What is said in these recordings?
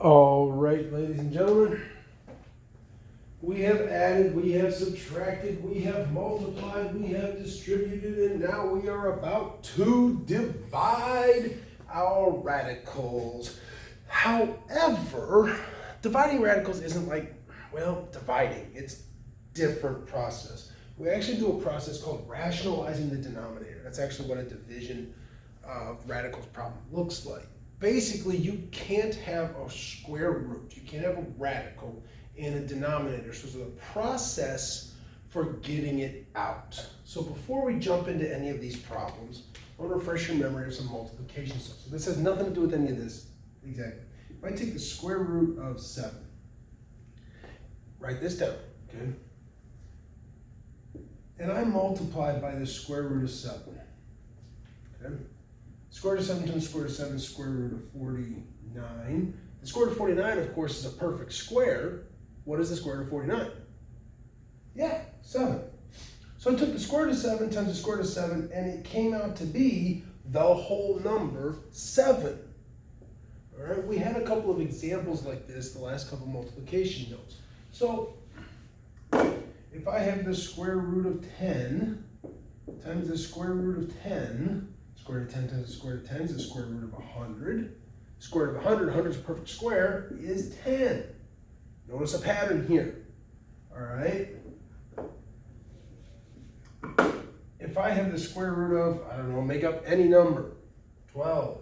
All right, ladies and gentlemen, we have added, we have subtracted, we have multiplied, we have distributed, and now we are about to divide our radicals. However, dividing radicals isn't like, well, dividing. It's a different process. We actually do a process called rationalizing the denominator. That's actually what a division of radicals problem looks like. Basically, you can't have a square root. You can't have a radical in a denominator. So there's a process for getting it out. So before we jump into any of these problems, I want to refresh your memory of some multiplication stuff. So this has nothing to do with any of this exactly. If I take the square root of 7, write this down, okay? And I multiply by the square root of 7, okay? Square root of 7 times the square root of 7 is square root of 49. The square root of 49, of course, is a perfect square. What is the square root of 49? Yeah, 7. So I took the square root of 7 times the square root of 7, and it came out to be the whole number 7. All right, we had a couple of examples like this, the last couple of multiplication notes. So if I have the square root of 10 times the square root of 10, square root of 10 times the square root of 10 is the square root of 100. Square root of 100, 100 is a perfect square, is 10. Notice a pattern here, all right? If I have the square root of, I don't know, make up any number, 12.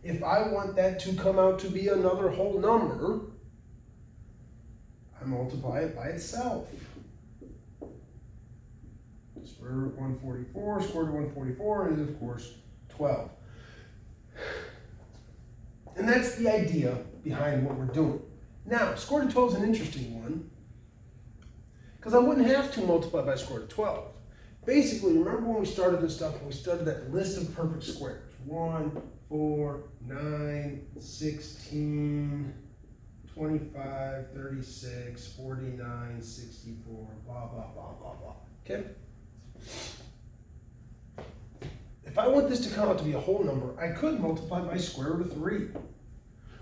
If I want that to come out to be another whole number, I multiply it by itself. Square root of 144, square root of 144 is, of course, 12. And that's the idea behind what we're doing. Now, square root of 12 is an interesting one, because I wouldn't have to multiply by square root of 12. Basically, remember when we started this stuff, when we started that list of perfect squares? 1, 4, 9, 16, 25, 36, 49, 64, blah, blah, blah, blah, blah. Okay? If I want this to come out to be a whole number, I could multiply by square root of 3.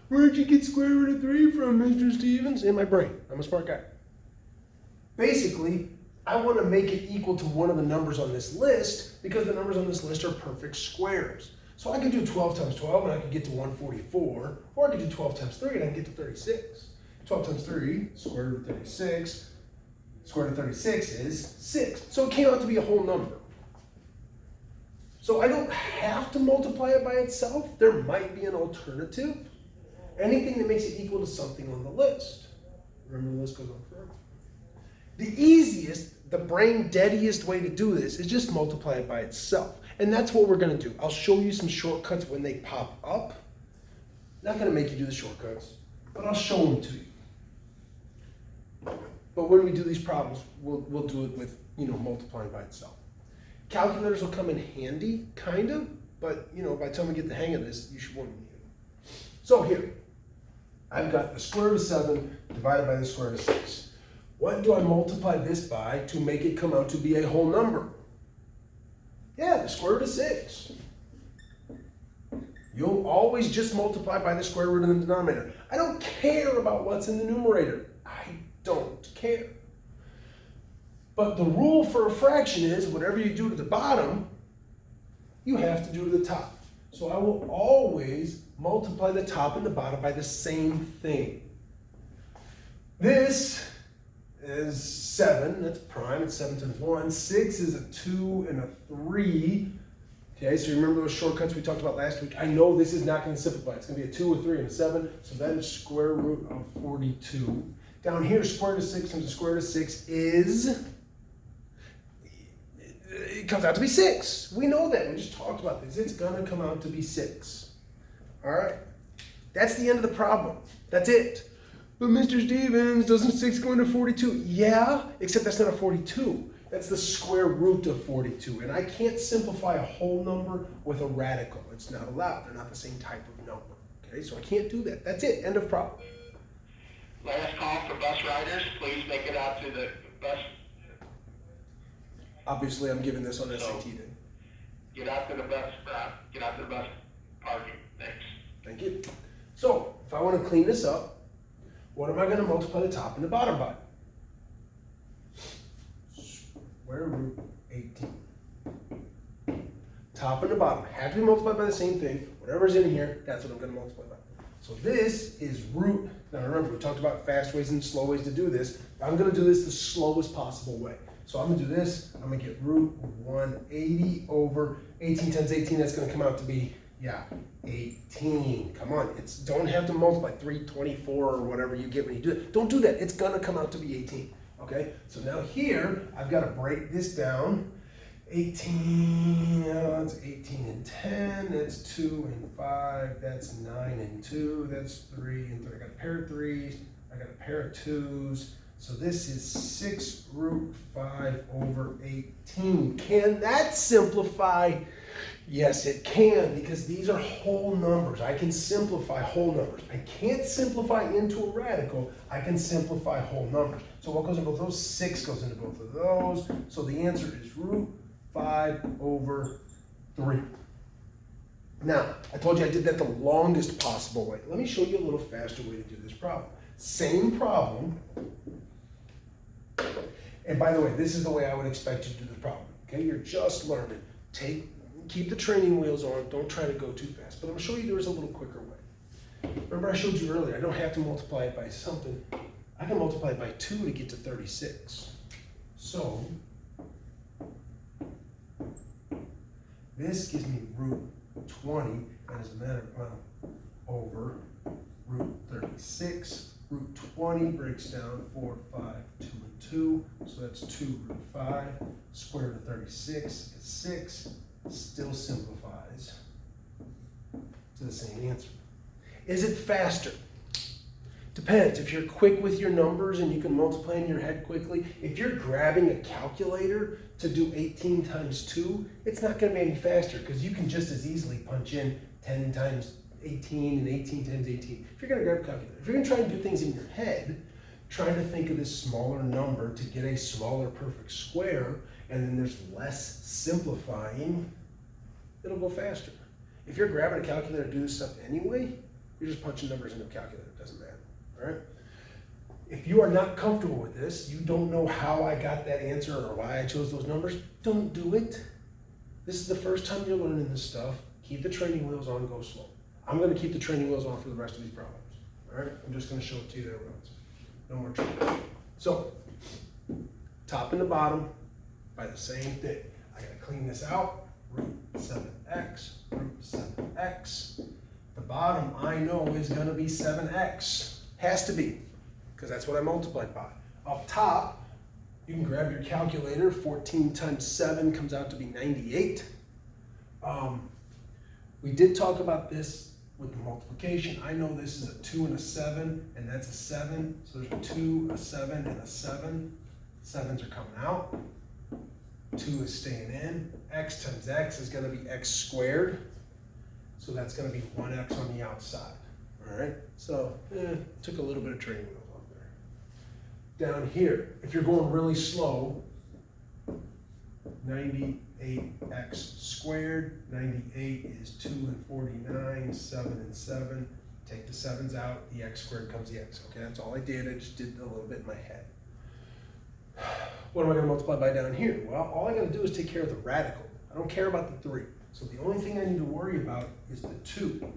Where'd you get square root of 3 from, Mr. Stevens? In my brain. I'm a smart guy. Basically, I want to make it equal to one of the numbers on this list because the numbers on this list are perfect squares. So I could do 12 times 12 and I could get to 144, or I could do 12 times 3 and I could get to 36. 12 times 3, square root of 36. Square root of 36 is 6. So it came out to be a whole number. So I don't have to multiply it by itself. There might be an alternative. Anything that makes it equal to something on the list. Remember, the list goes on forever. The easiest, the brain deadiest way to do this is just multiply it by itself. And that's what we're going to do. I'll show you some shortcuts when they pop up. Not going to make you do the shortcuts, but I'll show them to you. But when we do these problems, we'll do it with, multiplying by itself. Calculators will come in handy, kind of, but, by the time we get the hang of this, you should want to need it. So here, I've got the square root of 7 divided by the square root of 6. What do I multiply this by to make it come out to be a whole number? Yeah, the square root of 6. You'll always just multiply by the square root in the denominator. I don't care about what's in the numerator. I don't care. But the rule for a fraction is whatever you do to the bottom, you have to do to the top. So I will always multiply the top and the bottom by the same thing. This is 7, that's prime, it's 7 times 1. 6 is a 2 and a 3. Okay, so remember those shortcuts we talked about last week? I know this is not going to simplify. It's going to be a 2, a 3, and a 7. So that is square root of 42. Down here, square root of 6 times the square root of 6 is, it comes out to be 6. We know that. We just talked about this. It's going to come out to be 6. All right? That's the end of the problem. That's it. But Mr. Stevens, doesn't 6 go into 42? Yeah, except that's not a 42. That's the square root of 42. And I can't simplify a whole number with a radical. It's not allowed. They're not the same type of number. Okay, so I can't do that. That's it. End of problem. Last call for bus riders. Please make it out to the bus. Obviously, I'm giving this on SAT then. Get out to the bus. Get out to the bus parking. Thanks. Thank you. So, if I I want to clean this up, what am I going to multiply the top and the bottom by? Square root 18. Top and the bottom have to be multiplied by the same thing. Whatever's in here, that's what I'm going to multiply by. So this is root. Now remember, we talked about fast ways and slow ways to do this. I'm going to do this the slowest possible way. So I'm going to do this. I'm going to get root 180 over 18 times 18. That's going to come out to be, 18. Come on. Don't have to multiply 324 or whatever you get when you do it. Don't do that. It's going to come out to be 18. Okay? So now here, I've got to break this down. 18, it's 18 and 10, that's 2 and 5, that's 9 and 2, that's 3 and 3. I got a pair of 3s, I got a pair of 2s, so this is 6 root 5 over 18. Can that simplify? Yes, it can, because these are whole numbers. I can simplify whole numbers. I can't simplify into a radical, I can simplify whole numbers. So what goes in both of those? 6 goes into both of those, so the answer is root 5 over 3. Now, I told you I did that the longest possible way. Let me show you a little faster way to do this problem. Same problem. And by the way, this is the way I would expect you to do this problem. Okay, you're just learning. Keep the training wheels on. Don't try to go too fast. But I'm going to show you there's a little quicker way. Remember I showed you earlier, I don't have to multiply it by something. I can multiply it by 2 to get to 36. So, this gives me root 20, and as a matter of fact, over root 36. Root 20 breaks down 4, 5, 2, and 2, so that's 2 root 5. Square root of 36 is 6. Still simplifies to the same answer. Is it faster? Depends. If you're quick with your numbers and you can multiply in your head quickly, if you're grabbing a calculator to do 18 times 2, it's not going to be any faster because you can just as easily punch in 10 times 18 and 18 times 18. If you're going to grab a calculator, if you're going to try and do things in your head, trying to think of this smaller number to get a smaller perfect square, and then there's less simplifying, it'll go faster. If you're grabbing a calculator to do this stuff anyway, you're just punching numbers into a calculator. It doesn't matter. All right? If you are not comfortable with this, you don't know how I got that answer or why I chose those numbers, don't do it. This is the first time you're learning this stuff. Keep the training wheels on, go slow. I'm going to keep the training wheels on for the rest of these problems. All right? I'm just going to show it to you there, Rose. No more training. So, top and the bottom by the same thing. I got to clean this out. Root 7x, root 7x. The bottom I know is going to be 7x. Has to be, because that's what I multiplied by. Up top, you can grab your calculator. 14 times 7 comes out to be 98. We did talk about this with the multiplication. I know this is a 2 and a 7, and that's a 7. So there's a 2, a 7, and a 7. 7s are coming out. 2 is staying in. X times x is going to be x squared. So that's going to be 1x on the outside. All right? So, took a little bit of training wheels on there. Down here, if you're going really slow, 98x squared. 98 is 2 and 49, 7 and 7. Take the 7s out, the x squared becomes the x. Okay, that's all I did. I just did a little bit in my head. What am I going to multiply by down here? Well, all I got to do is take care of the radical. I don't care about the 3. So the only thing I need to worry about is the 2.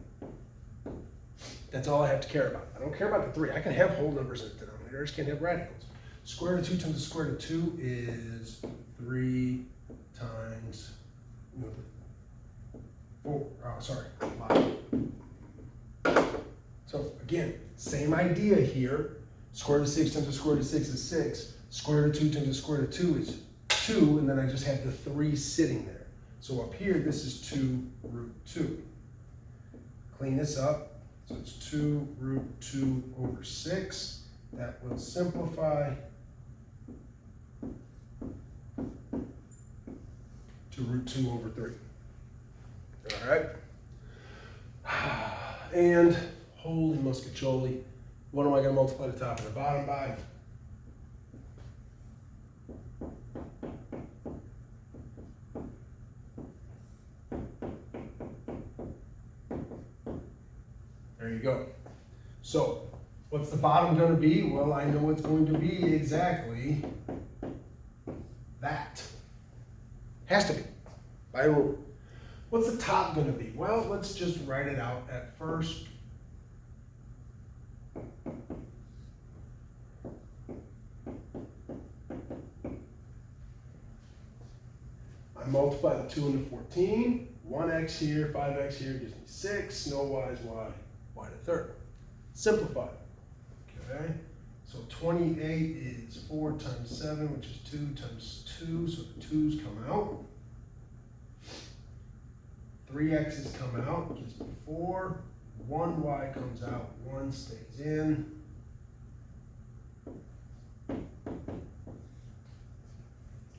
That's all I have to care about. I don't care about the 3. I can have whole numbers in the denominator. I just can't have radicals. Square root of 2 times the square root of 2 is 3 times 4. Oh, sorry. So again, same idea here. Square root of 6 times the square root of 6 is 6. Square root of 2 times the square root of 2 is 2, and then I just have the 3 sitting there. So up here, this is 2 root 2. Clean this up. So it's 2 root 2 over 6. That will simplify to root 2 over 3. All right? And holy muscatoli, what am I going to multiply the top and the bottom by? There you go. So, what's the bottom gonna be? Well, I know it's going to be exactly that. Has to be, by rule. What's the top gonna be? Well, let's just write it out at first. I multiply the 2 into 14, 1x here, 5x here gives me 6, no y's, y to the third. Simplify. Okay, so 28 is 4 times 7, which is 2 times 2, so the 2's come out. 3x's come out, gives me 4. 1y comes out, 1 stays in.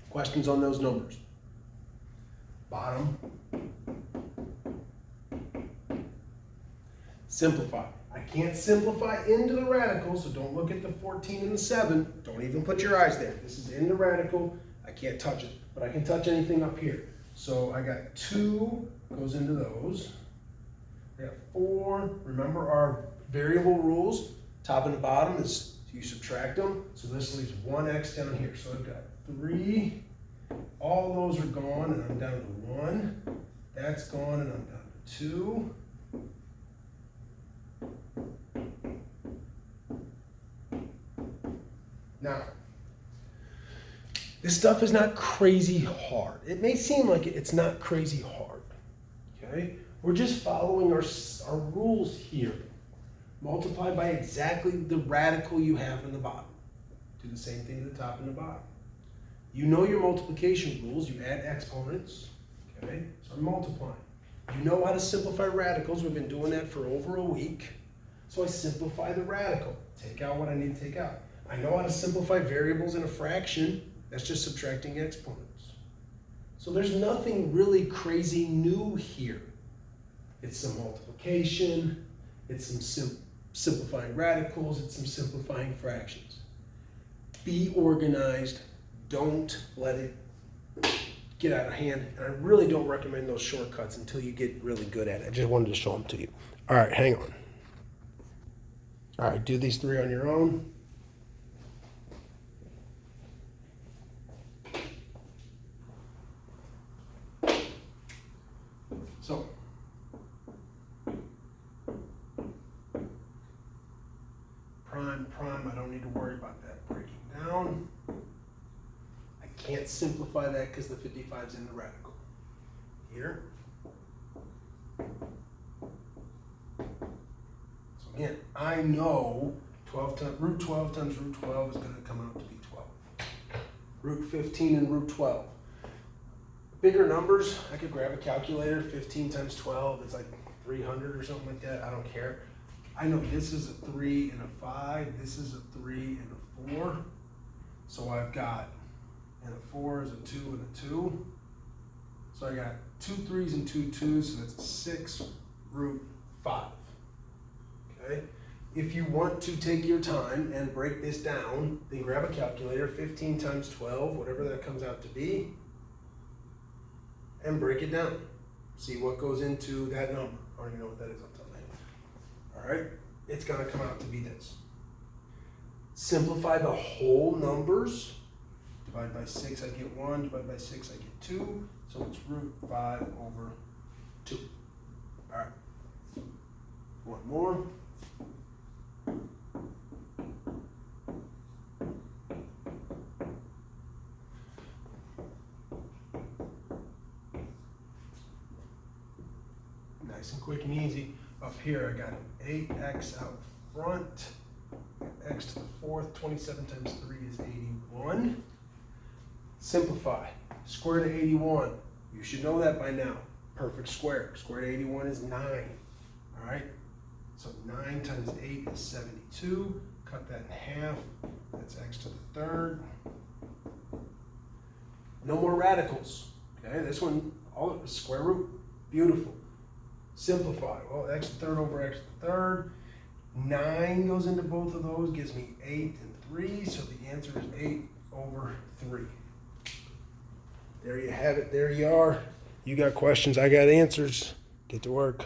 Questions on those numbers? Bottom. Simplify. I can't simplify into the radical, so don't look at the 14 and the 7. Don't even put your eyes there. This is in the radical. I can't touch it, but I can touch anything up here. So I got 2 goes into those. I got 4. Remember our variable rules. Top and the bottom is you subtract them. So this leaves 1x down here. So I've got 3. All those are gone, and I'm down to 1. That's gone, and I'm down to 2. Now, this stuff is not crazy hard. It may seem like it's not crazy hard, okay? We're just following our rules here. Multiply by exactly the radical you have in the bottom. Do the same thing to the top and the bottom. You know your multiplication rules. You add exponents, okay? So I'm multiplying. You know how to simplify radicals. We've been doing that for over a week. So I simplify the radical. Take out what I need to take out. I know how to simplify variables in a fraction. That's just subtracting exponents. So there's nothing really crazy new here. It's some multiplication. It's some simplifying radicals. It's some simplifying fractions. Be organized. Don't let it get out of hand. And I really don't recommend those shortcuts until you get really good at it. I just wanted to show them to you. All right, hang on. All right, do these 3 on your own. So, prime, I don't need to worry about that breaking down. I can't simplify that because the 55 is in the radical. Here. So again, I know root 12 times root 12 is going to come out to be 12. Root 15 and root 12. Bigger numbers, I could grab a calculator. 15 times 12, it's like 300 or something like that. I don't care. I know this is a 3 and a 5. This is a 3 and a 4. So I've got, and a 4 is a 2 and a 2. So I got 2 3s and 2 2s, so that's a 6 root 5. Okay? If you want to take your time and break this down, then grab a calculator. 15 times 12, whatever that comes out to be, and break it down. See what goes into that number. I don't even know what that is off the top of my head. All right, it's gonna come out to be this. Simplify the whole numbers. Divide by 6, I get 1. Divide by 6, I get 2. So it's root 5 over 2. All right, one more. Nice and quick and easy. Up here, I got an 8x out front. X to the 4th, 27 times 3 is 81. Simplify. Square root of 81. You should know that by now. Perfect square. Square root of 81 is 9. All right? So 9 times 8 is 72. Cut that in half. That's x to the 3rd. No more radicals. Okay, this one, all square root. Beautiful. Simplify. Well, x to the 3rd over x to the 3rd. 9 goes into both of those, gives me 8 and 3, so the answer is 8 over 3. There you have it. There you are. You got questions, I got answers. Get to work.